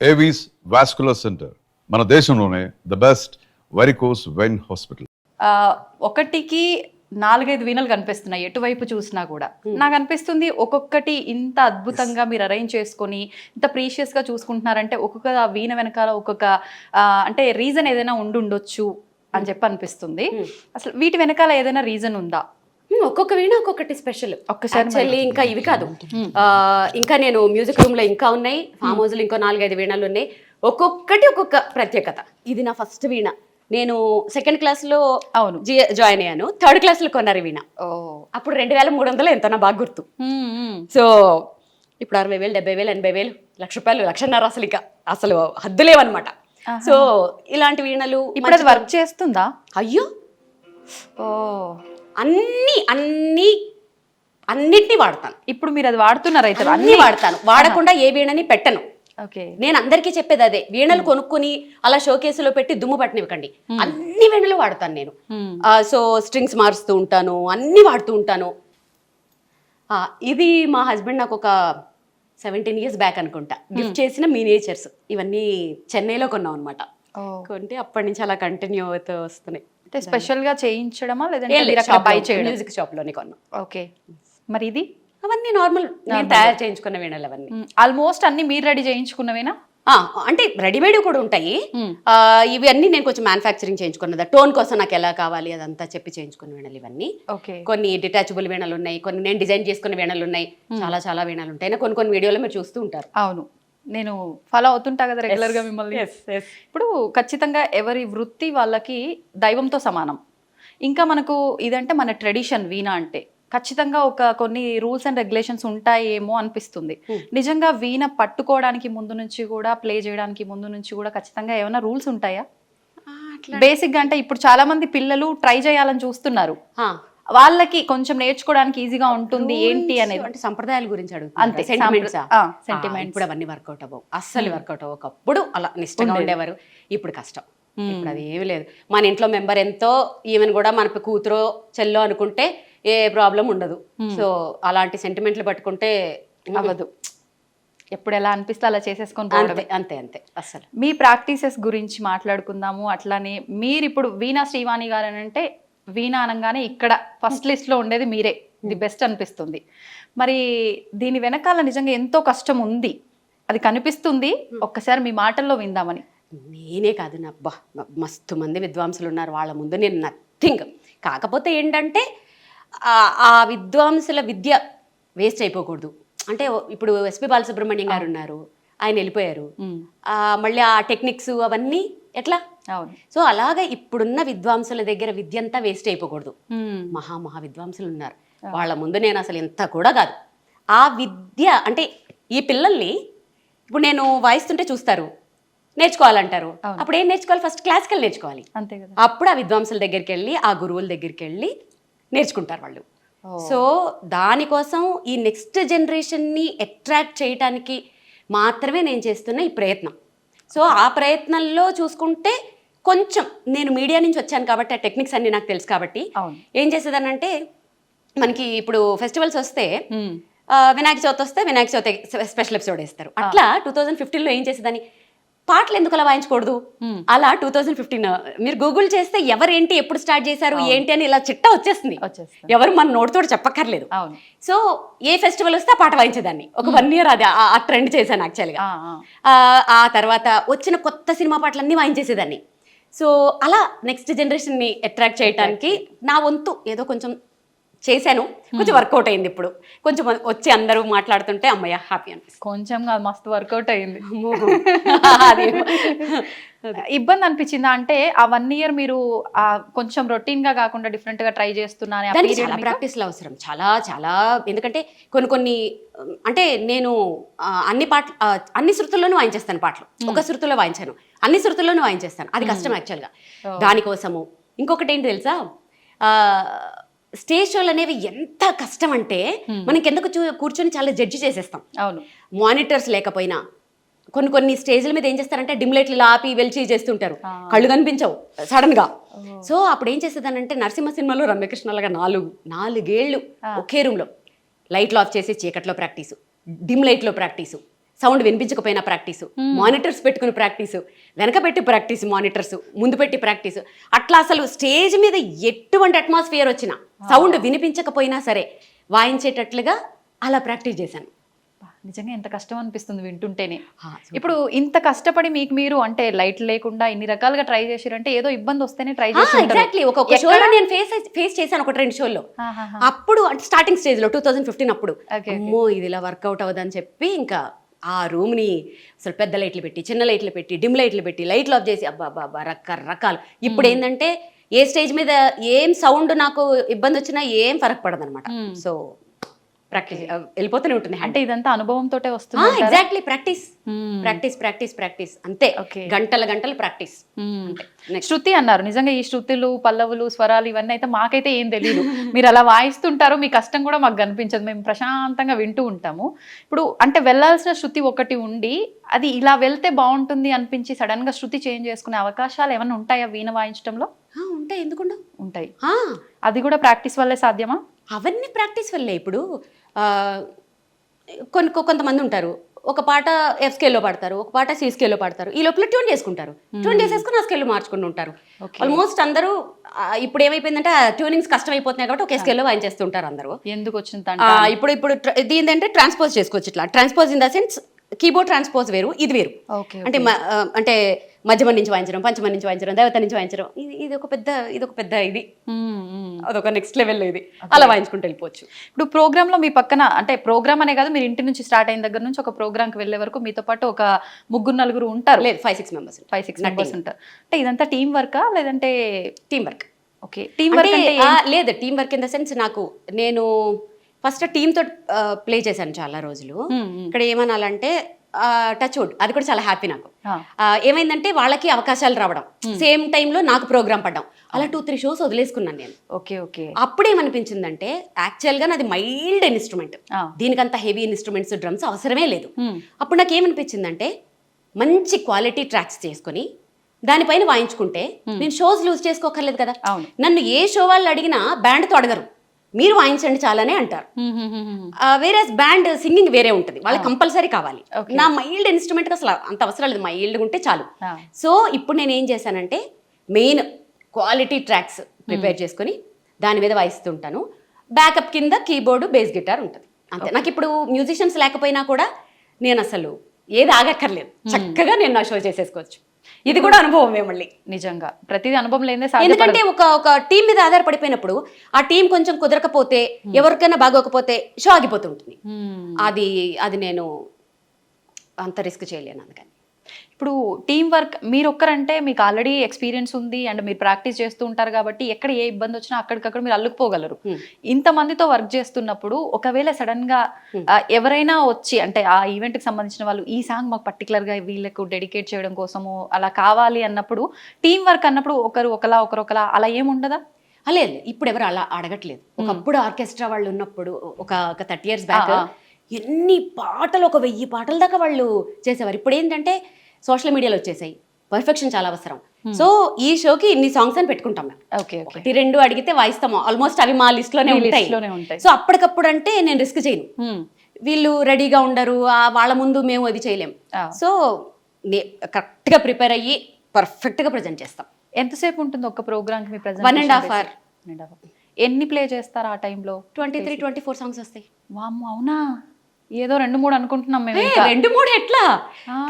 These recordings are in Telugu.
ఏవీస్ వాస్కులర్ సెంటర్ మన దేశంలోనే the best varicose vein hospital. ఒకటికి 4-5 వీణలు కనిపిస్తున్నాయి ఎటువైపు చూసినా కూడా. నాకు అనిపిస్తుంది ఒక్కొక్కటి ఇంత అద్భుతంగా మీరు అరేంజ్ చేసుకొని ఇంత ప్రీషియస్ గా చూసుకుంటున్నారంటే ఒక్కొక్క వీణ వెనకాల ఒక్కొక్క అంటే రీజన్ ఏదైనా ఉండొచ్చు అని చెప్పి అనిపిస్తుంది. అసలు వీటి వెనకాల ఏదైనా రీజన్ ఉందా? ఒక్కొక్క వీణ ఒక్కొక్కటి స్పెషల్. ఒక్కసారి ఇంకా ఇవి కాదు, ఇంకా నేను మ్యూజిక్ రూమ్ లో ఇంకా ఉన్నాయి, ఫామ్ హౌస్ లో ఇంకో 4-5 వీణలు ఉన్నాయి. ఒక్కొక్కటి ఒక్కొక్క ప్రత్యేకత. ఇది నా ఫస్ట్ వీణ. నేను 2nd క్లాస్లో జాయిన్ అయ్యాను. 3rd క్లాస్లో కొన్నారు వీణ. అప్పుడు 2300 ఎంతో నా బాగా గుర్తు. సో ఇప్పుడు 60,000, 70,000, 80,000, ₹1,00,000, ₹1,50,000 అసలు ఇక అసలు హద్దులేవన్నమాట. సో ఇలాంటి వీణలు ఇప్పుడు అది వర్క్ చేస్తుందా? అయ్యో, అన్నిటినీ వాడతాను. ఇప్పుడు మీరు అది వాడుతున్నారు అయితే? అన్ని వాడతాను, వాడకుండా ఏ వీణని పెట్టను. నేను అందరికీ చెప్పేది అదే, వీణలు కొనుక్కుని అలా షోకేసులో పెట్టి దుమ్ము పట్టనివ్వకండి. అన్ని వీణలు వాడతాను నేను. సో స్ట్రింగ్స్ మారుస్తూ ఉంటాను, అన్ని వాడుతూ ఉంటాను. ఇది మా హస్బెండ్ నాకు ఒక 17 years బ్యాక్ అనుకుంటా గిఫ్ట్ చేసిన మినియేచర్స్. ఇవన్నీ చెన్నైలో కొన్నాం అనమాట. కొంటే అప్పటి నుంచి అలా కంటిన్యూ అవుతూ వస్తున్నాయి. స్పెషల్ గా చేయించడమా లేదంటే మ్యూజిక్ షాప్ లోనే కొన్నాం. ఓకే, మరి ఇది అవన్నీ నార్మల్ నేను తయారు చేయించుకున్న వీణలు అవన్నీ. ఆల్మోస్ట్ అన్ని మీరు రెడీ చేయించుకున్నవేనా? అంటే రెడీమేడ్ కూడా ఉంటాయి. ఇవి అన్ని నేను కొంచెం మ్యానుఫ్యాక్చరింగ్ చేయించుకున్నదా, టోన్ కోసం నాకు ఎలా కావాలి అదంతా చెప్పి చేయించుకున్న వీణలు ఇవన్నీ. కొన్ని డిటాచబుల్ వీణలు ఉన్నాయి, కొన్ని నేను డిజైన్ చేసుకున్న వీణలు ఉన్నాయి. చాలా చాలా వీణలు ఉంటాయి. కొన్ని వీడియోలో మీరు చూస్తూ ఉంటారు. అవును, నేను ఫాలో అవుతుంటా కదా రెగ్యులర్ గా మిమ్మల్ని. ఇప్పుడు ఖచ్చితంగా ఎవరి వృత్తి వాళ్ళకి దైవంతో సమానం. ఇంకా మనకు ఇదంటే మన ట్రెడిషన్ వీణ అంటే ఖచ్చితంగా కొన్ని రూల్స్ అండ్ రెగ్యులేషన్స్ ఉంటాయేమో అనిపిస్తుంది. నిజంగా వీణ పట్టుకోవడానికి ముందు నుంచి కూడా, ప్లే చేయడానికి ముందు నుంచి కూడా ఖచ్చితంగా ఏమైనా రూల్స్ ఉంటాయా? బేసిక్ గా అంటే ఇప్పుడు చాలా మంది పిల్లలు ట్రై చేయాలని చూస్తున్నారు, వాళ్ళకి కొంచెం నేర్చుకోవడానికి ఈజీగా ఉంటుంది ఏంటి అనేది. అంటే సంప్రదాయాల గురించి అంతే, సెంటిమెంట్స్ ఇప్పుడు అవన్నీ వర్కౌట్ అవ్వవు, అస్సలు వర్కౌట్ అవ్వవు. ఒకప్పుడు అలా నిష్టంగా ఉండేవారు, ఇప్పుడు కష్టం. ఇప్పుడు అది ఏమి లేదు. మన ఇంట్లో మెంబర్ ఎంతో, ఈవెన్ కూడా మన కూతురో చెల్లో అనుకుంటే ఏ ప్రాబ్లం ఉండదు. సో అలాంటి సెంటిమెంట్లు పట్టుకుంటే అవ్వదు. ఎప్పుడు ఎలా అనిపిస్తే అలా చేసేసుకొని అంతే అంతే. అసలు మీ ప్రాక్టీసెస్ గురించి మాట్లాడుకుందాము. అట్లానే మీరు ఇప్పుడు వీణా శ్రీవాణి గారు అని అంటే వీణా అనగానే ఇక్కడ ఫస్ట్ లిస్ట్ లో ఉండేది మీరే, ది బెస్ట్ అనిపిస్తుంది. మరి దీని వెనకాల నిజంగా ఎంతో కష్టం ఉంది, అది కనిపిస్తుంది. ఒక్కసారి మీ మాటల్లో విందామని. నేనే కాదు, నా మస్తు మంది విద్వాంసులు ఉన్నారు, వాళ్ళ ముందు నేను నథింగ్. కాకపోతే ఏంటంటే ఆ విద్వాంసుల విద్య వేస్ట్ అయిపోకూడదు. అంటే ఇప్పుడు ఎస్పి బాలసుబ్రహ్మణ్యం గారు ఉన్నారు, ఆయన వెళ్ళిపోయారు. మళ్ళీ ఆ టెక్నిక్స్ అవన్నీ ఎట్లా? సో అలాగా ఇప్పుడున్న విద్వాంసుల దగ్గర విద్య అంతా వేస్ట్ అయిపోకూడదు. మహా విద్వాంసులు ఉన్నారు, వాళ్ళ ముందు నేను అసలు ఎంత కూడా కాదు. ఆ విద్య అంటే ఈ పిల్లల్ని ఇప్పుడు నేను వాయిస్తుంటే చూస్తారు, నేర్చుకోవాలంటారు. అప్పుడు ఏం నేర్చుకోవాలి? ఫస్ట్ క్లాసికల్ నేర్చుకోవాలి. అంతే కదా. అప్పుడు ఆ విద్వాంసుల దగ్గరికి వెళ్ళి, ఆ గురువుల దగ్గరికి వెళ్ళి నేర్చుకుంటారు వాళ్ళు. సో దానికోసం ఈ నెక్స్ట్ జనరేషన్ని అట్రాక్ట్ చేయడానికి మాత్రమే నేను చేస్తున్న ఈ ప్రయత్నం. సో ఆ ప్రయత్నంలో చూసుకుంటే కొంచెం నేను మీడియా నుంచి వచ్చాను కాబట్టి ఆ టెక్నిక్స్ అన్ని నాకు తెలుసు కాబట్టి ఏం చేసేదానంటే, మనకి ఇప్పుడు ఫెస్టివల్స్ వస్తే వినాయక చవితి వస్తే వినాయక చవితి స్పెషల్ ఎపిసోడ్ వేస్తారు. అట్లా 2015లో ఏం చేసేదాన్ని, పాటలు ఎందుకు అలా వాయించకూడదు? అలా 2015 మీరు గూగుల్ చేస్తే ఎవరేంటి ఎప్పుడు స్టార్ట్ చేశారు ఏంటి అని ఇలా చిట్టా వచ్చేస్తుంది. ఎవరు మన నోటితో చెప్పక్కర్లేదు. సో ఏ ఫెస్టివల్ వస్తే ఆ పాట వాయించేదాన్ని. ఒక 1 year అది ఆ ట్రెండ్ చేశాను యాక్చువల్గా. ఆ తర్వాత వచ్చిన కొత్త సినిమా పాటలన్నీ వాయించేసేదాన్ని. సో అలా నెక్స్ట్ జనరేషన్ని అట్రాక్ట్ చేయడానికి నా వంతు ఏదో కొంచెం చేశాను. కొంచెం వర్కౌట్ అయింది. ఇప్పుడు కొంచెం వచ్చి అందరూ మాట్లాడుతుంటే అమ్మయ్య హ్యాపీ అనిపిస్తుంది. కొంచెం మస్తు వర్కౌట్ అయింది. ఇబ్బంది అనిపించిందా? అంటే ఆ 1 year మీరు కొంచెం రొటీన్ గా కాకుండా డిఫరెంట్ గా ట్రై చేస్తున్నాను. చాలా ప్రాక్టీస్లు అవసరం, చాలా చాలా. ఎందుకంటే కొన్ని అంటే నేను అన్ని శృతుల్లోనూ వాయించేస్తాను పాటలు. ఒక శృతుల్లో వాయించాను, అన్ని శృతుల్లోనూ వాయించేస్తాను. అది కష్టం యాక్చువల్గా. దానికోసము ఇంకొకటి ఏంటి తెలుసా, స్టేజ్ షోలు అనేవి ఎంత కష్టం అంటే మనకి ఎందుకు కూర్చొని చాలా జడ్జి చేసేస్తాం. అవును, మానిటర్స్ లేకపోయినా కొన్ని స్టేజ్ల మీద ఏం చేస్తారంటే డిమ్ లైట్లు ఆపి వెలిచి చేస్తుంటారు, కళ్ళు కనిపించవు సడన్ గా. సో అప్పుడు ఏం చేసేదానంటే నరసింహ సినిమాలో రమ్యకృష్ణలాగా 4 ఏళ్ళు ఒకే రూమ్ లో లైట్లు ఆఫ్ చేసి చీకట్లో ప్రాక్టీసు, డిమ్ లైట్లో ప్రాక్టీసు, సౌండ్ వినిపించకపోయినా ప్రాక్టీసు, మానిటర్స్ పెట్టుకుని ప్రాక్టీసు, వెనక పెట్టి ప్రాక్టీస్, మానిటర్స్ ముందు పెట్టి ప్రాక్టీసు. అట్లా అసలు స్టేజ్ మీద ఎటువంటి అట్మాస్ఫియర్ వచ్చినా సౌండ్ వినిపించకపోయినా సరే వాయించేటట్లుగా అలా ప్రాక్టీస్ చేశాను. నిజంగా ఎంత కష్టం అనిపిస్తుంది వింటుంటేనే. ఇప్పుడు ఇంత కష్టపడి మీకు మీరు అంటే లైట్ లేకుండా ఇన్ని రకాలుగా ట్రై చేశారంటే ఏదో ఇబ్బంది వస్తేనే ట్రై చేసి ఎగ్జాక్ట్లీ. ఒక్కొక్క షోలో నేను ఫేస్ చేశాను, ఒక 2 షోల్లో. అప్పుడు అంటే స్టార్టింగ్ స్టేజ్ లో 2015 అప్పుడు అమ్మో ఇది ఇలా వర్కౌట్ అవ్వదని చెప్పి ఇంకా ఆ రూమ్ ని అసలు పెద్ద లైట్లు పెట్టి, చిన్న లైట్లు పెట్టి, డిమ్ లైట్లు పెట్టి, లైట్లు ఆఫ్ చేసి అబ్బా రకరకాలు. ఇప్పుడు ఏంటంటే ఏ స్టేజ్ మీద ఏం సౌండ్ నాకు ఇబ్బంది వచ్చినా ఏం ఫరక్ పడదు అనమాట. సో ప్రాక్టీస్ వెళ్ళిపోతూనే ఉంటుంది. అంటే ఇదంతా అనుభవంతోటే వస్తుంది. ఎగ్జాక్ట్లీ. ప్రాక్టీస్ అంతే. గంటలు ప్రాక్టీస్. శృతి అన్నారు, నిజంగా ఈ శృతులు, పల్లవులు, స్వరాలు ఇవన్నీ అయితే మాకైతే ఏం తెలియదు. మీరు అలా వాయిస్తుంటారు, మీ కష్టం కూడా మాకు కనిపించదు, మేము ప్రశాంతంగా వింటూ ఉంటాము. ఇప్పుడు అంటే వెళ్ళాల్సిన శృతి ఒకటి ఉండి అది ఇలా వెళ్తే బాగుంటుంది అనిపించి సడన్ గా శృతి చేంజ్ చేసుకునే అవకాశాలు ఏమైనా ఉంటాయా వీణ వాయించడంలో? ఉంటాయి, ఎందుకుండా ఉంటాయి. అది కూడా ప్రాక్టీస్ వల్లే సాధ్యమా? అవన్నీ ప్రాక్టీస్ వల్లే. ఇప్పుడు కొంతమంది ఉంటారు, ఒక పాట ఎఫ్ స్కేల్లో పాడతారు, ఒక పాట సి స్కేల్లో పాడతారు, ఈ లోపల ట్యూన్ చేసుకుంటారు, ట్యూన్ చేసేసుకుని ఆ స్కేల్లో మార్చుకుంటూ ఉంటారు. ఆల్మోస్ట్ అందరూ ఇప్పుడు ఏమైపోయిందంటే ట్యూనింగ్స్ కష్టం అయిపోతున్నాయి కాబట్టి ఒకే స్కేల్లో వాయించేస్తుంటారు అందరూ. ఎందుకు వచ్చింది ఇప్పుడు ఇది ఏంటంటే ట్రాన్స్పోజ్ చేసుకోవచ్చు. ఇట్లా transpose in the sense keyboard transpose వేరు, ఇది వేరు. అంటే అంటే మధ్యమం నుంచి వాయించడం, పంచమం నుంచి వాయించడం, దేవత నుంచి వాయించడం, ఇది ఒక పెద్ద ఇది అదొక నెక్స్ట్ లెవెల్లో ఇది అలా వాయించుకుంటూ వెళ్ళిపోవచ్చు. ఇప్పుడు ప్రోగ్రామ్ లో మీ పక్కన అంటే ప్రోగ్రామ్ అనే కాదు, మీరు ఇంటి నుంచి స్టార్ట్ అయిన దగ్గర నుంచి ఒక ప్రోగ్రామ్ కి వెళ్ళే వరకు మీతో పాటు ఒక 3-4 ఉంటారు? లేదు, 5-6 మెంబర్స్ ఉంటారు. అంటే ఇదంతా టీం వర్కా లేదంటే? Team work. Okay, team work లేదు, team work in the sense నేను ఫస్ట్ టీంతో ప్లే చేశాను చాలా రోజులు. ఇక్కడ ఏమనాలంటే టచ్ వుడ్, అది కూడా చాలా హ్యాపీ నాకు. ఏమైందంటే వాళ్ళకి అవకాశాలు రావడం, సేమ్ టైంలో నాకు ప్రోగ్రామ్ పడ్డాం, అలా 2-3 షోస్ వదిలేసుకున్నాను నేను. ఓకే. అప్పుడేమనిపించిందంటే యాక్చువల్గా నాది మైల్డ్ ఇన్స్ట్రుమెంట్, దీనికంత హెవీ ఇన్స్ట్రుమెంట్స్, డ్రమ్స్ అవసరమే లేదు. అప్పుడు నాకు ఏమనిపించిందంటే మంచి క్వాలిటీ ట్రాక్స్ చేసుకుని దానిపైన వాయించుకుంటే నేను షోస్ లూజ్ చేసుకోకర్లేదు కదా. నన్ను ఏ షో వాళ్ళు అడిగినా బ్యాండ్తో అడగరు, మీరు వాయించండి చాలానే అంటారు. వేరే బ్యాండ్ సింగింగ్ వేరే ఉంటుంది, వాళ్ళకి కంపల్సరీ కావాలి. నా మైల్డ్ ఇన్స్ట్రుమెంట్ అసలు అంత అవసరం లేదు, మైల్డ్గా ఉంటే చాలు. సో ఇప్పుడు నేను ఏం చేశానంటే మెయిన్ క్వాలిటీ ట్రాక్స్ ప్రిపేర్ చేసుకుని దాని మీద వాయిస్తుంటాను. బ్యాకప్ కింద కీబోర్డు, బేస్ గిటార్ ఉంటుంది అంతే. నాకు ఇప్పుడు మ్యూజిషియన్స్ లేకపోయినా కూడా నేను అసలు ఏది ఆగక్కర్లేదు, చక్కగా నేను నా షో చేసేసుకోవచ్చు. ఇది కూడా అనుభవమే మళ్ళీ. నిజంగా ప్రతిదీ అనుభవం లేదే. ఎందుకంటే ఒక టీం మీద ఆధారపడిపోయినప్పుడు ఆ టీం కొంచెం కుదరకపోతే, ఎవరికైనా బాగోకపోతే షో ఆగిపోతుంటుంది. అది నేను అంత రిస్క్ చేయలేను. అందుకని ఇప్పుడు టీం వర్క్ మీరు ఒక్కరంటే మీకు ఆల్రెడీ ఎక్స్పీరియన్స్ ఉంది అండ్ మీరు ప్రాక్టీస్ చేస్తూ ఉంటారు కాబట్టి ఎక్కడ ఏ ఇబ్బంది వచ్చినా అక్కడికక్కడ మీరు అల్లుకుపోగలరు. ఇంతమందితో వర్క్ చేస్తున్నప్పుడు ఒకవేళ సడన్ గా ఎవరైనా వచ్చి అంటే ఆ ఈవెంట్ కి సంబంధించిన వాళ్ళు ఈ సాంగ్ మాకు పర్టికులర్ గా వీళ్ళకు డెడికేట్ చేయడం కోసము అలా కావాలి అన్నప్పుడు, టీం వర్క్ అన్నప్పుడు ఒకరు ఒకలా అలా ఏముండదా? లేదు, ఇప్పుడు ఎవరు అలా అడగట్లేదు. ఒకప్పుడు ఆర్కెస్ట్రా వాళ్ళు ఉన్నప్పుడు ఒక 30 years బ్యాక్ ఎన్ని పాటలు, 1000 పాటల దాకా వాళ్ళు చేసేవారు. ఇప్పుడు ఏంటంటే సోషల్ మీడియాలో వచ్చేసాయి, పర్ఫెక్షన్ చాలా అవసరం. సో ఈ షోకి ఇన్ని సాంగ్స్ అని పెట్టుకుంటాం మేము. 1-2 అడిగితే వాయిస్తాము, ఆల్మోస్ట్ అవి మా లిస్ట్ లోనే ఉంటాయి. సో అప్పటికప్పుడు అంటే నేను రిస్క్ చేయను, వీళ్ళు రెడీగా ఉండరు, వాళ్ళ ముందు మేము అది చేయలేము. సో కరెక్ట్ గా ప్రిపేర్ అయ్యి పర్ఫెక్ట్ గా ప్రజెంట్ చేస్తాం. ఎంతసేపు ఉంటుంది ఒక ప్రోగ్రామ్ కి? 1.5 hours. ఎన్ని ప్లే చేస్తారు ఆ టైంలో? 23-24 సాంగ్స్ వస్తాయి. వామ్మో, అవునా? ఏదో 2-3 అనుకుంటున్నాం మేము. 2-3 ఎట్లా?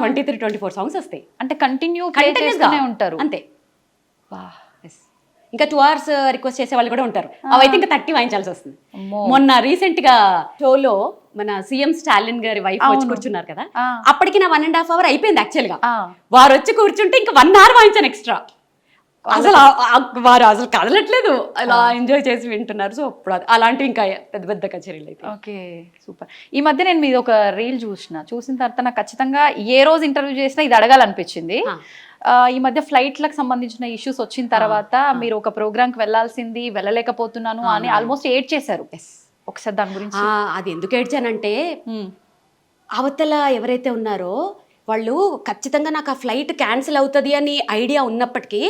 23-24 సాంగ్స్ వస్తాయి. అంటే కంటిన్యూ ప్లే చేస్తూనే ఉంటారు అంతే. ఇంకా 2 hours రిక్వెస్ట్ చేసే వాళ్ళు కూడా ఉంటారు. అవైతే ఇంకా 30 వాయించాల్సి వస్తుంది. మొన్న రీసెంట్ గా షోలో మన సీఎం స్టాలిన్ గారి వైఫ్ వచ్చి కూర్చున్నారు కదా, అప్పటికి నా 1.5 hour అయిపోయింది యాక్చువల్ గా. వారు వచ్చి కూర్చుంటే ఇంకా 1 hour వాయించాను ఎక్స్ట్రా. అసలు వారు అసలు కదలట్లేదు, అలా ఎంజాయ్ చేసి వింటున్నారు. సో అప్పుడు అలాంటివి ఇంకా పెద్ద కచేరీలు అయితే. Okay, super. ఈ మధ్య నేను మీది ఒక రీల్ చూసిన తర్వాత నాకు ఖచ్చితంగా ఏ రోజు ఇంటర్వ్యూ చేసినా ఇది అడగాలనిపించింది. ఈ మధ్య ఫ్లైట్లకు సంబంధించిన ఇష్యూస్ వచ్చిన తర్వాత మీరు ఒక ప్రోగ్రామ్కి వెళ్ళాల్సింది, వెళ్ళలేకపోతున్నాను అని ఆల్మోస్ట్ ఏడ్ చేశారు. ఒకసారి దాని గురించి. అది ఎందుకు ఏడ్చానంటే అవతల ఎవరైతే ఉన్నారో వాళ్ళు ఖచ్చితంగా నాకు ఆ ఫ్లైట్ క్యాన్సిల్ అవుతుంది అని ఐడియా ఉన్నప్పటికీ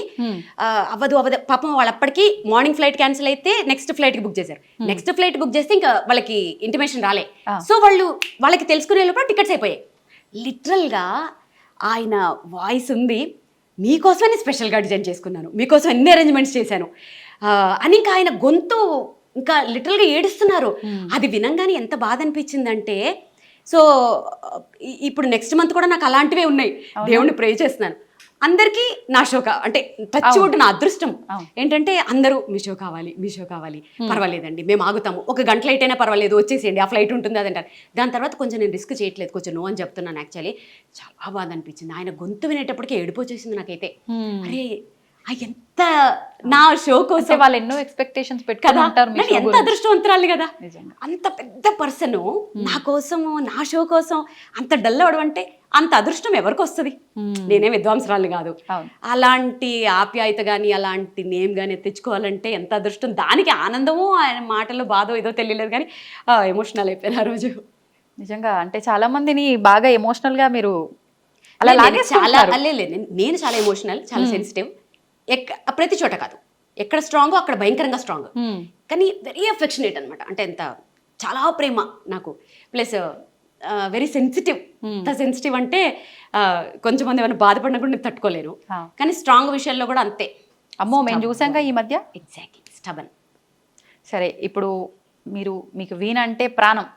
అవ్వదు పాపం. వాళ్ళు అప్పటికి మార్నింగ్ ఫ్లైట్ క్యాన్సిల్ అయితే నెక్స్ట్ ఫ్లైట్కి బుక్ చేశారు. నెక్స్ట్ ఫ్లైట్ బుక్ చేస్తే ఇంకా వాళ్ళకి ఇంటిమేషన్ రాలే. సో వాళ్ళకి తెలుసుకునే లోపల టికెట్స్ అయిపోయాయి. లిటరల్గా ఆయన వాయిస్ ఉంది, మీకోసమని స్పెషల్గా డిజైన్ చేసుకున్నాను, మీకోసం ఎన్ని అరేంజ్మెంట్స్ చేశాను అని ఇంకా ఆయన గొంతు ఇంకా లిటరల్గా ఏడుస్తున్నారు. అది వినంగానే ఎంత బాధ అనిపించిందంటే, సో ఇప్పుడు నెక్స్ట్ మంత్ కూడా నాకు అలాంటివే ఉన్నాయి. దేవుణ్ణి ప్రే చేస్తున్నాను. అందరికీ నా షో అంటే టచ్ వుడ్ నా అదృష్టం ఏంటంటే అందరూ మీ షో కావాలి, పర్వాలేదండి మేము ఆగుతాము, 1 గంట లేట్ అయినా పర్వాలేదు వచ్చేసేయండి, ఆ ఫ్లైట్ ఉంటుంది అదంటారు. దాని తర్వాత కొంచెం నేను రిస్క్ చేయట్లేదు, కొంచెం నో అని చెప్తున్నాను. యాక్చువల్లీ చాలా బాధ అనిపించింది. ఆయన గొంతు వినేటప్పటికీ ఏడుపు వచ్చేసింది నాకైతే. అరే ఎంత నా షో కోసం వాళ్ళు ఎన్నో ఎక్స్పెక్టేషన్స్ పెట్టుకొని ఉంటారు. ఎంత అదృష్టవంతురాలి కదా, అంత పెద్ద పర్సన్ నా కోసము నా షో కోసం అంత డల్ అవడం అంటే అంత అదృష్టం ఎవరికి వస్తుంది? నేనే విద్వాంసరాలు కాదు. అలాంటి ఆప్యాయత కానీ అలాంటి నేమ్ కానీ తెచ్చుకోవాలంటే ఎంత అదృష్టం. దానికి ఆనందము ఆయన మాటలు బాధో ఏదో తెలియలేదు కానీ ఎమోషనల్ అయిపోయాను ఆ రోజు. నిజంగా అంటే చాలా మందిని బాగా ఎమోషనల్ గా మీరు అలా చాలా నేను చాలా ఎమోషనల్, చాలా సెన్సిటివ్. ప్రతి చోట కాదు, ఎక్కడ స్ట్రాంగో అక్కడ భయంకరంగా స్ట్రాంగ్, కానీ వెరీ అఫెక్షనేట్ అనమాట. అంటే ఎంత చాలా ప్రేమ నాకు, ప్లస్ వెరీ సెన్సిటివ్. ఎంత సెన్సిటివ్ అంటే కొంచెం మంది ఏమైనా బాధపడినా కూడా నేను తట్టుకోలేను, కానీ స్ట్రాంగ్ విషయాల్లో కూడా అంతే. అమ్మో మేము చూసాంగా ఈ మధ్య. Exactly, stubborn. సరే, ఇప్పుడు మీకు వీణ అంటే ప్రాణం,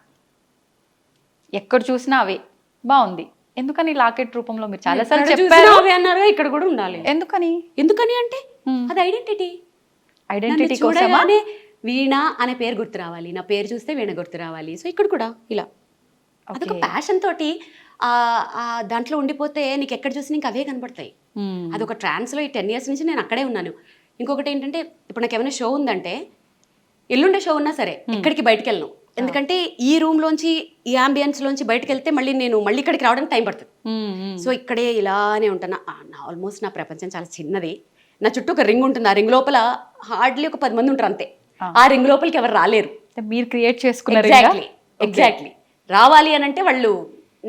ఎక్కడ చూసినా అవే బాగుంది. ఎందుకని లాకెట్ రూపంలో మీరు చాలా సార్లు చెప్పారు అన్నారు, ఇక్కడ కూడా ఉండాలి. ఎందుకని అంటే అది ఐడెంటిటీ కోసమే. వీణ అనే పేరు గుర్తు రావాలి, నా పేరు చూస్తే వీణ గుర్తు రావాలి. సో ఇక్కడ కూడా ఇలా అదొక ప్యాషన్ తోటి దాంట్లో ఉండిపోతే నీకు ఎక్కడ చూసి నీకు అవే కనపడతాయి. అదొక ట్రాన్స్లో ఈ 10 years నుంచి నేను అక్కడే ఉన్నాను. ఇంకొకటి ఏంటంటే, ఇప్పుడు నాకు ఏమైనా షో ఉందంటే, ఎల్లుండే షో ఉన్నా సరే ఎక్కడికి బయటకు వెళ్ళను. ఎందుకంటే ఈ రూమ్ లోంచి ఈ అంబియన్స్ లోంచి బయటకు వెళ్తే మళ్ళీ ఇక్కడికి రావడానికి టైం పడుతుంది. సో ఇక్కడే ఇలానే ఉంటాను. ఆల్మోస్ట్ నా ప్రపంచం చాలా చిన్నది. నా చుట్టూ ఒక రింగ్ ఉంటుంది, ఆ రింగ్ లోపల హార్డ్లీ ఒక 10 మంది ఉంటారు అంతే. ఆ రింగ్ లోపలికి ఎవరు రాలేరు, మీరు క్రియేట్ చేసుకున్నారు. ఎగ్జాక్ట్లీ రావాలి అని అంటే వాళ్ళు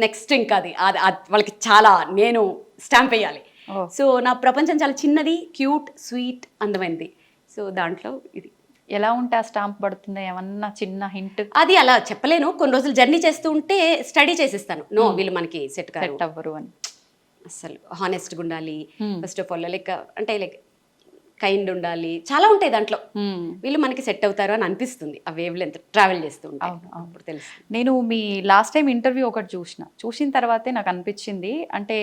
నెక్స్ట్ ఇంకా అది వాళ్ళకి చాలా నేను స్టాంప్ వేయాలి. సో నా ప్రపంచం చాలా చిన్నది, క్యూట్, స్వీట్, అందమైనది. సో దాంట్లో ఇది ఎలా ఉంటే ఆ స్టాంప్ పడుతుంది, ఏమన్నా చిన్న హింట్? అది అలా చెప్పలేను. కొన్ని రోజులు జర్నీ చేస్తూ ఉంటే స్టడీ చేసిస్తాను. నో వీళ్ళు మనకి సెట్ అవ్వరు అని. అసలు హానెస్ట్గా ఉండాలి first of all, like kind ఉండాలి, చాలా ఉంటాయి దాంట్లో. వీళ్ళు మనకి సెట్ అవుతారు అని అనిపిస్తుంది ఆ వేవ్ లెంత్ ట్రావెల్ చేస్తూ ఉంటాయి. అప్పుడు తెలుసు. నేను మీ లాస్ట్ టైం ఇంటర్వ్యూ ఒకటి చూసిన తర్వాతే నాకు అనిపించింది, అంటే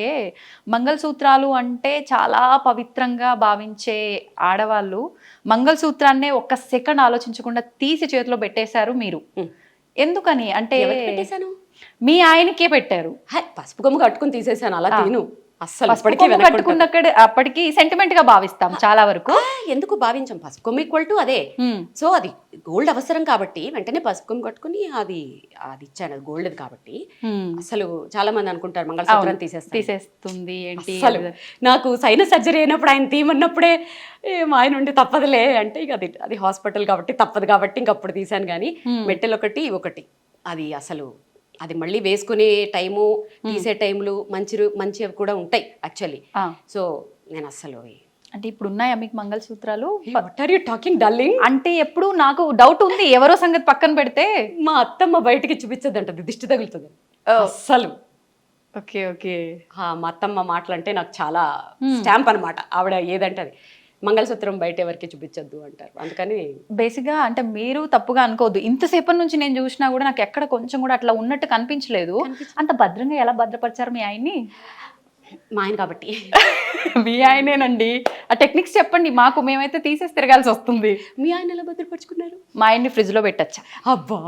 మంగళసూత్రాలు అంటే చాలా పవిత్రంగా భావించే ఆడవాళ్ళు మంగళసూత్రాన్నే 1 సెకండ్ ఆలోచించకుండా తీసి చేతిలో పెట్టేశారు మీరు. ఎందుకని అంటే మీ ఆయనకే పెట్టారు. పసుపు కొమ్ము కట్టుకుని తీసేసాను, అలా తీను అస్సలు. అప్పటికి సెంటిమెంట్ గా భావిస్తాం చాలా వరకు. ఎందుకు భావించాం? పసుపు కొమ్ము ఈక్వల్ టు అదే. సో అది గోల్డ్ అవసరం కాబట్టి వెంటనే పసుపు కొమ్ము కట్టుకుని అది ఇచ్చాను, అది గోల్డ్ కాబట్టి. అసలు చాలా మంది అనుకుంటారు మంగళసూత్రం తీసేస్తుంది ఏంటి. అసలు నాకు సైనస్ సర్జరీ అయినప్పుడు ఆయన తీయమన్నప్పుడే ఆయన ఉండి తప్పదులే అంటే, ఇక అది హాస్పిటల్ కాబట్టి తప్పదు కాబట్టి ఇంకప్పుడు తీసాను. కానీ మెట్టెలు ఒకటి అది అసలు అది మళ్ళీ వేసుకునే టైము, తీసే టైములు మంచివి కూడా ఉంటాయి యాక్చువల్లీ. సో నేను అసలు అంటే ఇప్పుడు ఉన్నాయా మీకు మంగళసూత్రాలు? What are you talking darling? అంటే ఎప్పుడు నాకు డౌట్ ఉంది, ఎవరో సంగతి పక్కన పెడితే మా అత్తమ్మ బయటికి చూపించద్దంటది, దిష్టి తగులుతుంది అస్సలు. ఓకే మా అత్తమ్మ మాటలు అంటే నాకు చాలా స్టాంప్ అనమాట. ఆవిడ ఏదంటే అది మంగళసూత్రం బయట ఎవరికి చూపించద్దు అంటారు. అందుకని బేసిక్గా అంటే మీరు తప్పుగా అనుకోవద్దు, ఇంతసేపటి నుంచి నేను చూసినా కూడా నాకు ఎక్కడ కొంచెం కూడా అట్లా ఉన్నట్టు కనిపించలేదు. అంత భద్రంగా ఎలా భద్రపరిచారు మీ ఆయన్ని? మా ఆయన కాబట్టి. మీ ఆయనేనండి, ఆ టెక్నిక్స్ చెప్పండి మాకు, మేమైతే తీసేసి తిరగాల్సి వస్తుంది. మీ ఆయన ఎలా భద్రపరుచుకున్నారు? మా ఆయన్ని ఫ్రిడ్జ్లో పెట్టచ్చా? అబ్బా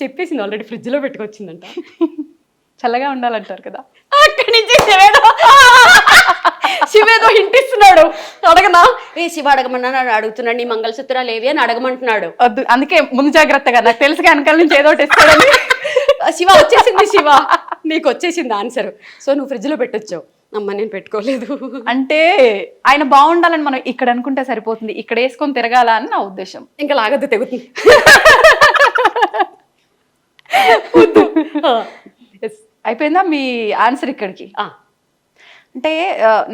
చెప్పేసింది ఆల్రెడీ, ఫ్రిడ్జ్లో పెట్టుకొచ్చిందంట. చల్లగా ఉండాలంటారు కదా. అక్కడి నుంచి శివేదో హింటిస్తున్నాడు. అడగనా? శివ అడగమన్నాడు, అడుగుతున్నాడు నీ మంగళసూత్రాలు ఏవి అని అడగమంటున్నాడు. వద్దు, అందుకే ముందు జాగ్రత్తగా, నాకు తెలుసు వెనకాల నుంచి ఏదో ఇస్తాడని. శివ వచ్చేసింది, శివ నీకు వచ్చేసింది ఆన్సర్. సో నువ్వు ఫ్రిడ్జ్ లో పెట్టొచ్చావు. అమ్మ నేను పెట్టుకోలేదు. అంటే ఆయన బాగుండాలని మనం ఇక్కడ అనుకుంటే సరిపోతుంది, ఇక్కడ వేసుకొని తిరగాల అని నా ఉద్దేశం. ఇంకా లాగద్దు, తెగుతుంది. అయిపోయిందా మీ ఆన్సర్ ఇక్కడికి? అంటే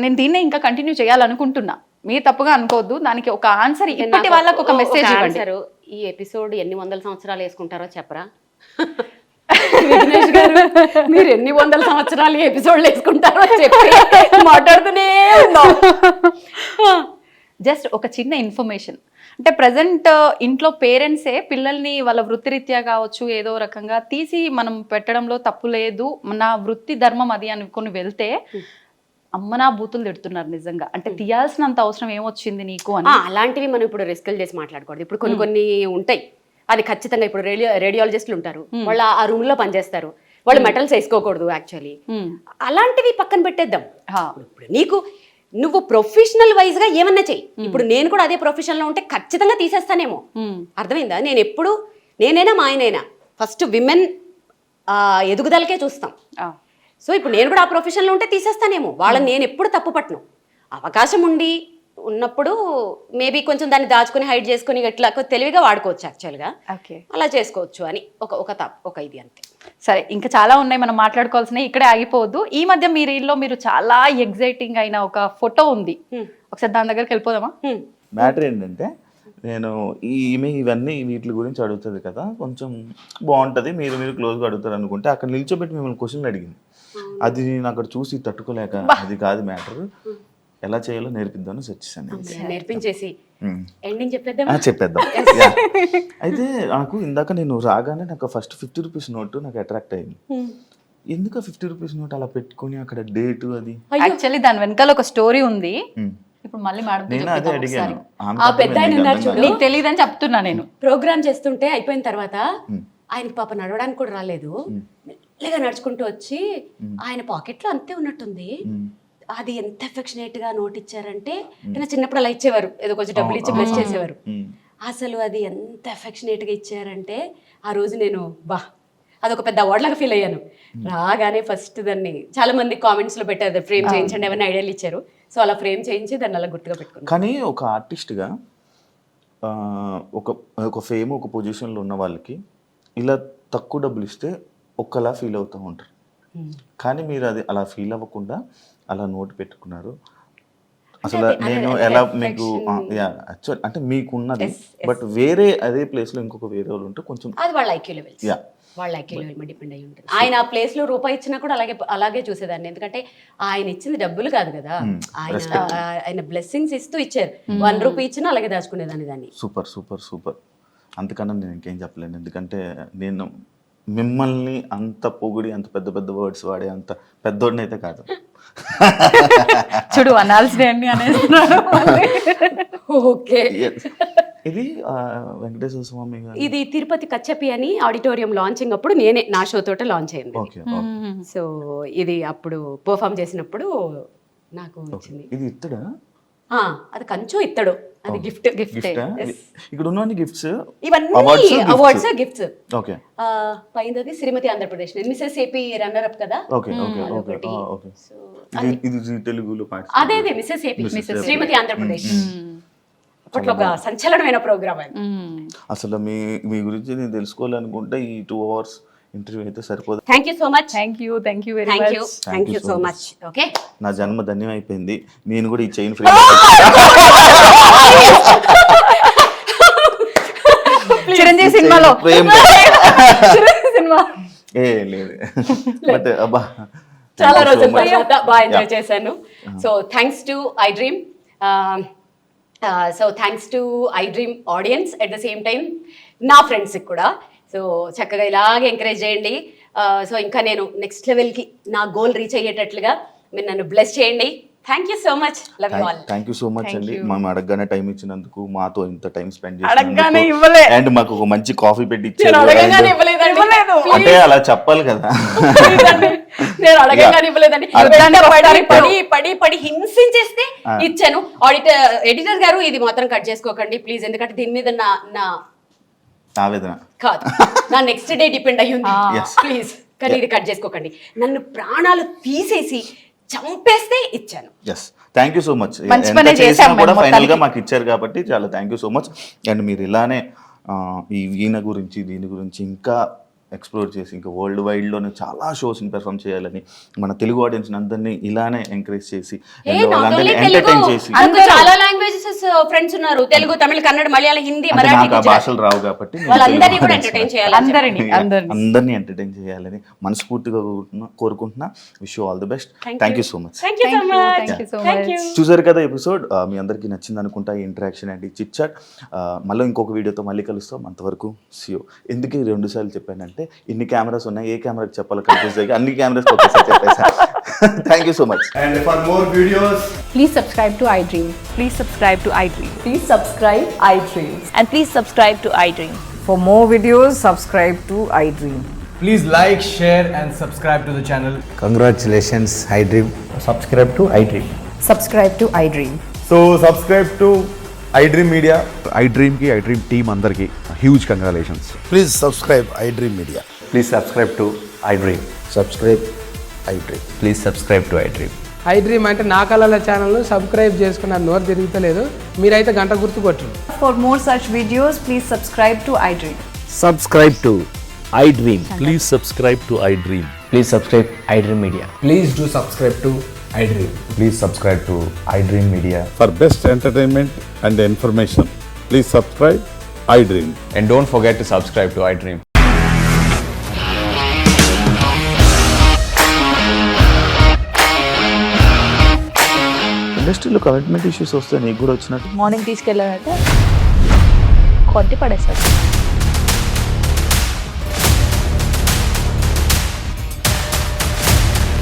నేను దీన్నే ఇంకా కంటిన్యూ చేయాలనుకుంటున్నా, మీరు తప్పుగా అనుకోవద్దు. దానికి ఒక ఆన్సర్, ఇప్పటి వాళ్ళకి ఒక మెసేజ్ ఇవ్వండి. ఈ ఎపిసోడ్ ఎన్ని 100 సంవత్సరాలు వేసుకుంటారో చెప్పరా? విఘ్నేష్ గారు మీరు ఎన్ని వందల సంవత్సరాలు ఎపిసోడ్లు వేసుకుంటారో చెప్పి మాట్లాడుతూనే ఉన్నాం. జస్ట్ ఒక చిన్న ఇన్ఫర్మేషన్ అంటే ప్రజెంట్ ఇంట్లో పేరెంట్సే పిల్లల్ని వాళ్ళ వృత్తిరీత్యా కావచ్చు ఏదో రకంగా తీసి మనం పెట్టడంలో తప్పు లేదు, నా వృత్తి ధర్మం అది అనుకుని వెళ్తే అమ్మ నా బూతులు తిడుతున్నారు నిజంగా. అంటే తీయాల్సినంత అవసరం ఏమొచ్చింది నీకు అని. అలాంటివి మనం ఇప్పుడు రిస్కులు చేసి మాట్లాడకూడదు. ఇప్పుడు కొన్ని ఉంటాయి, అది ఖచ్చితంగా ఇప్పుడు రేడియాలజిస్టులు ఉంటారు, వాళ్ళు ఆ రూమ్ లో పనిచేస్తారు, వాళ్ళు మెటల్స్ వేసుకోకూడదు యాక్చువల్లీ. అలాంటివి పక్కన పెట్టేద్దాం. ఇప్పుడు నువ్వు ప్రొఫెషనల్ వైజ్ గా ఏమన్నా చెయ్యి. ఇప్పుడు నేను కూడా అదే ప్రొఫెషన్ లో ఉంటే ఖచ్చితంగా తీసేస్తానేమో. అర్థమైందా? నేనైనా మా ఆయనైనా ఫస్ట్ విమెన్ ఎదుగుదలకే చూస్తాం. సో ఇప్పుడు నేను కూడా ఆ ప్రొఫెషన్లో ఉంటే తీసేస్తానేమో. వాళ్ళని నేను ఎప్పుడు తప్పు పట్టను. అవకాశం ఉన్నప్పుడు మేబీ కొంచెం దాన్ని దాచుకొని హైడ్ చేసుకొని ఇట్లా తెలివిగా వాడుకోవచ్చు యాక్చువల్గా. అలా చేసుకోవచ్చు అని ఒక ఇది అంతే. సరే, ఇంకా చాలా ఉన్నాయి మనం మాట్లాడుకోవాల్సినవి, ఇక్కడే ఆగిపోవద్దు. ఈ మధ్య మీరు చాలా ఎగ్జైటింగ్ అయిన ఒక ఫోటో ఉంది, ఒకసారి దాని దగ్గరికి వెళ్ళిపోదామా? మ్యాటర్ ఏంటంటే నేను ఈమె ఇవన్నీ వీటి గురించి అడుగుతుంది కదా, కొంచెం బాగుంటుంది, మీరు క్లోజ్గా అడుగుతారు అనుకుంటే అక్కడ నిల్చోబెట్టి మిమ్మల్ని క్వశ్చన్లు అడిగింది. అది నేను అక్కడ చూసి తట్టుకోలేక అది కాదు మ్యాటర్, ఎలా చేయాలో నేర్పిద్దామని వచ్చేసాను. నేర్పించేసి చెప్పేద్దాం. అయితే నాకు ఇందాక నేను రాగానే నాకు ఫస్ట్ 50 రూపీస్ నోటు నాకు అట్రాక్ట్ అయింది. ఎందుకు 50 రూపీస్ నోట్ అలా పెట్టుకుని అక్కడ డేటు అది యాక్చువల్లీ దాని వెనకాల ఒక స్టోరీ ఉంది. ఇప్పుడు మళ్ళీ మేడం నీకు తెలియదని చెప్తున్నా. నేను ప్రోగ్రామ్ చేస్తుంటే అయిపోయిన తర్వాత ఆయన పాప నడవడానికి కూడా రాలేదు, మెల్లగా నడుచుకుంటూ వచ్చి ఆయన పాకెట్ లో అంతే ఉన్నట్టుంది. అది ఎంత ఎఫెక్షనేట్ గా నోట్ ఇచ్చారంటే, నేను చిన్నప్పుడు అలా ఇచ్చేవారు, ఏదో కొంచెం డబ్బులు ఇచ్చి బ్లెస్ చేసేవారు. అసలు అది ఎంత ఎఫెక్షనేట్ గా ఇచ్చారంటే ఆ రోజు నేను అదొక పెద్ద అవార్డ్ లాగా ఫీల్ అయ్యాను. రాగానే ఫస్ట్ దాన్ని చాలా మంది కామెంట్స్ లో పెట్టారు, ఫ్రేమ్ చేయించండి, ఏమైనా ఐడియాలు ఇచ్చారు. సో అలా ఫ్రేమ్ చేయించి దాన్ని అలా గుర్తుగా పెట్టుకున్నాను. కానీ ఒక ఆర్టిస్ట్గా ఒక ఫేమ్ ఒక పొజిషన్లో ఉన్న వాళ్ళకి ఇలా తక్కువ డబ్బులు ఇస్తే ఒక్కలా ఫీల్ అవుతూ ఉంటారు. కానీ మీరు అది అలా ఫీల్ అవ్వకుండా అలా నోటు పెట్టుకున్నారు. అసలు నేను ఎలా మీకు యాక్చువల్ అంటే మీకున్నది, బట్ వేరే అదే ప్లేస్లో ఇంకొక వేరే వాళ్ళు ఉంటే కొంచెం అది వాళ్ళ ఐక్యూ లెవెల్స్, వాళ్ళ ఐక్యూ లెవెల్ మీద డిపెండ్ అయ్యి ఉంటుంది. ఆయన ఆ ప్లేస్ లో రూపాయి ఇచ్చినా కూడా అలాగే చూసేదాన్ని. ఎందుకంటే ఆయన ఇచ్చింది డబ్బులు కాదు కదా, ఆయన బ్లెస్సింగ్స్ ఇస్తూ ఇచ్చారు. 1 రూపీ ఇచ్చినా అలాగే దాచుకునేదాన్ని దాన్ని. Super super super. అంతకన్నా నేను ఇంకేం చెప్పలేను, ఎందుకంటే నేను మిమ్మల్ని అంత పొగిడి అంత పెద్ద పెద్ద వర్డ్స్ వాడే అంత పెద్దోడిని అయితే కాదు. చూడు అనాల్సినవన్నీ అనేస్తున్నాడు. ఓకే, ఇది వెంకటేశ్వర స్వామి ఇది తిరుపతి కచ్చపి అని ఆడిటోరియం లాంచింగ్ అప్పుడు నేనే నా షో తోట లాంచ్ అయింది. సో ఇది అప్పుడు పర్ఫామ్ చేసినప్పుడు నాకు వచ్చింది. ఇది ఇత్తడా? అది కంచు ఇత్తడు, అది గిఫ్ట్. ఇక్కడ ఉన్న గిఫ్ట్స్ ఇవన్నీ అవార్డ్స్ గిఫ్ట్స్. ఓకే, పైనది Shrimati Andhra Pradesh, Mrs AP runner up కదా. Okay okay okay okay. ఇది తెలుగులో అదే మిసెస్ ఏపీ శ్రీమతి ఆంధ్రప్రదేశ్. అప్పట్లో ఒక సంచలనమైన ప్రోగ్రామ్ అది. అసలు మీ గురించి నేను తెలుసుకోవాలనుకుంటే ఈ 2 hours ఇంటర్వ్యూ అయితే సరిపోదు. Thank you so much. Thank you very much. Thank you so much. Okay, నా జన్మ ధన్యం అయిపోయింది. నేను కూడా ఈ చైన్ ఫ్రీ చిరంజీవి సినిమాలో సినిమా లేదు, బట్ అబ్బా చాలా రోజుల తర్వాత బాగా ఎంజాయ్ చేశాను. So thanks to I dream, so thanks to I dream audience, at the same time నా ఫ్రెండ్స్కి కూడా. సో చక్కగా ఇలాగే ఎంకరేజ్ చేయండి. సో ఇంకా నేను నెక్స్ట్ లెవెల్కి నా గోల్ రీచ్ అయ్యేటట్లుగా మీరు నన్ను బ్లెస్ చేయండి. Thank you so much. Love you all. Thank you so much అండి. మేము అడగగానే టైం ఇచ్చినందుకు, మాతో ఇంత టైం స్పెండ్ అడగగానే చేసినందుకు, అండ్ మాకు ఒక మంచి కాఫీ పెట్టి ఇచ్చారు. అంటే అలా చెప్పాలి కదా, నేను అడగగానే ఇవ్వలేదండి. పడి హింసించేస్తే ఇచ్చాను. ఎడిటర్ గారు ఇది మాత్రం కట్ చేసుకోకండి ప్లీజ్, ఎందుకంటే దీని మీద నా ఆవేదన కాదు, నా నెక్స్ట్ డే డిపెండ్ అయ్యి ఉంది. ప్లీజ్ కానీ ఇది కట్ చేసుకోకండి. నన్ను ప్రాణాలు తీసేసి చంపేస్తే ఇచ్చాను. Yes, thank you so much. కూడా ఫైనల్ గా మాకు ఇచ్చారు కాబట్టి చాలా thank you so much. And మీరు ఇలానే ఈ వీణ గురించి దీని గురించి ఇంకా ఎక్స్ప్లోర్ చేసి ఇంకా వరల్డ్ వైడ్లోనే చాలా షోస్ని పెర్ఫామ్ చేయాలని మన తెలుగు ఆడియన్స్ని అందరినీ ఇలానే ఎంకరేజ్ చేసి and వాళ్ళందరినీ ఎంటర్టైన్ చేసి నాకు చాలా లాంగ్వేజెస్ ఫ్రెండ్స్ ఉన్నారు, తెలుగు, తమిళ, కన్నడ, మలయాళం, హిందీ, అంటే మరాఠీ, నాకు ఆ గుజరాతీ. భాషలు రావు కాబట్టి నేను వాళ్ళందరినీ తెలుగు కూడా audience ఎంటర్టైన్ చేయాలి. అందరినీ ఎంటర్టైన్ చేయాలని మనస్ఫూర్తిగా కోరుకుంటున్నా. Wish you all the best. Thank you so much. Thank you so much. Thank you so Thank much. you. చూసారు కదా ఎపిసోడ్, మీ అందరికీ నచ్చింది అనుకుంటా ఈ ఇంటరాక్షన్ అండ్ ఈ చిట్ చాట్. మళ్ళీ ఇంకొక వీడియోతో మళ్ళీ కలుస్తాం. అంతవరకు సియో. ఎందుకు 2 సార్లు చెప్పానంటే ఇన్ని కెమెరాస్ ఉన్నాయి, ఏ కెమెరాకి చెప్పాలో కన్ఫ్యూజ్ అయ్యి అన్ని కెమెరాస్ ఒకేసారి చెప్పేసా. Thank you so much. And for more videos, Please subscribe to iDream. Please subscribe to iDream. Please subscribe iDream. And please subscribe to iDream. For more videos, subscribe to iDream. please like, share, and subscribe to the channel. Congratulations, iDream. Subscribe to iDream. Subscribe to iDream. So subscribe to iDream Media. iDream team అందరికి huge congratulations. Please subscribe iDream Media. Please subscribe to iDream. Subscribe iDream. Please subscribe to iDream. iDream అంటే నా కళల ఛానల్ను సబ్స్క్రైబ్ చేసుకున్న నోరు తిరుగుతలేదు, మీరైతే గంట గుర్తు కొట్టండి. For more such videos, please subscribe to iDream. Subscribe to iDream. Please subscribe to iDream. Please subscribe iDream Media. Please do subscribe to iDream. Please subscribe to iDream Media. For best entertainment and information, please subscribe iDream. And don't forget to subscribe to iDream. ఇండస్ట్రీలో కమిట్మెంట్ ఇష్యూస్ వస్తే నీకు కూడా వచ్చినట్టు మార్నింగ్ తీసుకెళ్ళాలంటే కొట్టి పడేస్తారు.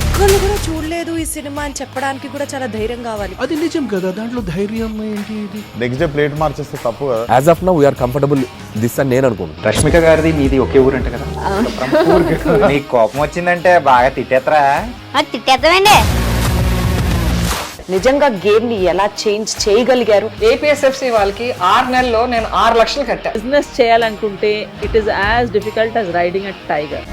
ఒక్కళ్ళు కూడా చూడలేదు ఈ సినిమా అని చెప్పడానికి కూడా చాలా ధైర్యం కావాలి. అది నిజం కదా, దాంట్లో ధైర్యం ఏంటి? నెక్స్ట్ డే ప్లేట్ మార్చేస్తే తప్పు కదా. As of now, we are comfortable this అని నేను అనుకుంటున్నాను. రష్మిక గారిది మీది ఒకే ఊరు అంట కదా? నీకు కోపం వచ్చిందంటే బాగా తిట్టేత్తరా? తిట్టేద్దామండి. నిజంగా గేమ్ ని ఎలా చేంజ్ చేయగలిగారు? ఏపీఎస్ఎఫ్సి వాళ్ళకి 6 నెలల్లో నేను 6 లక్షలు కట్టా. బిజినెస్ చేయాలనుకుంటే it is as difficult as riding a tiger.